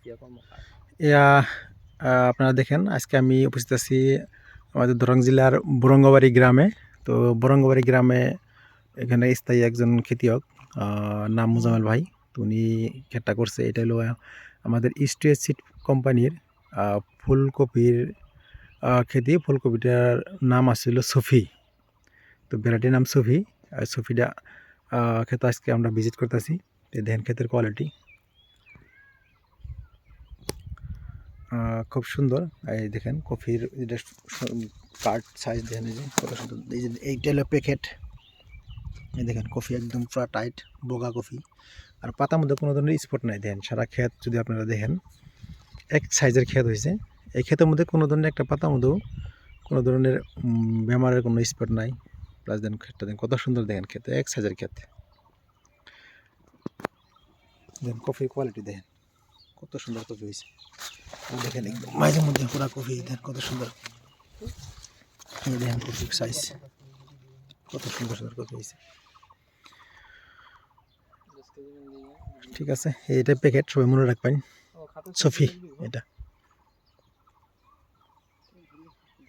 ইয়া আপনারা দেখেন আজকে আমি উপস্থিত আছি আমাদের দরং জেলার বরঙ্গবাড়ি গ্রামে। তো বরঙ্গবাড়ি গ্রামে এখানে স্থায়ী একজন খেতিয়ক, নাম মোজামেল ভাই। তো উনি ক্ষেতটা করছে, এটা হলো আমাদের ইস্ট ওয়েস্ট সিড কোম্পানির ফুলকপির খেতি। ফুলকপিটার নাম আসছিল সফি, তো ভ্যারাইটির নাম সফি। সফিটা ক্ষেত আজকে আমরা ভিজিট করতেছি। দেখেন ক্ষেতের কোয়ালিটি খুব সুন্দর। এই দেখেন কফির যেটা কার্ড সাইজ দেখেন, এই যে কত সুন্দর। এই যে এইটা হলো প্যাকেট। এই দেখেন কফি একদম পুরো টাইট বোগা কফি, আর পাতার মধ্যে কোনো ধরনের স্পট নাই। দেখেন সারা ক্ষেত যদি আপনারা দেখেন এক সাইজের ক্ষেত হয়েছে। এই ক্ষেতের মধ্যে কোনো ধরনের একটা পাতার মধ্যেও কোনো ধরনের বেমারের কোনো স্পট নাই। প্লাস দেন ক্ষেতটা দেখেন কত সুন্দর। দেখেন ক্ষেতে এক সাইজের ক্ষেত। দেখেন কফির কোয়ালিটি দেখেন কত সুন্দর কফি হয়েছে। দেখেন একদম মাঝে মধ্যে পুরা কফি দেখেন কত সুন্দর। দেখেন কফির সাইজ কত সুন্দর সুন্দর কফি হয়েছে। ঠিক আছে, এইটা প্যাকেট সবাই মনে রাখবেন, সফি এটা।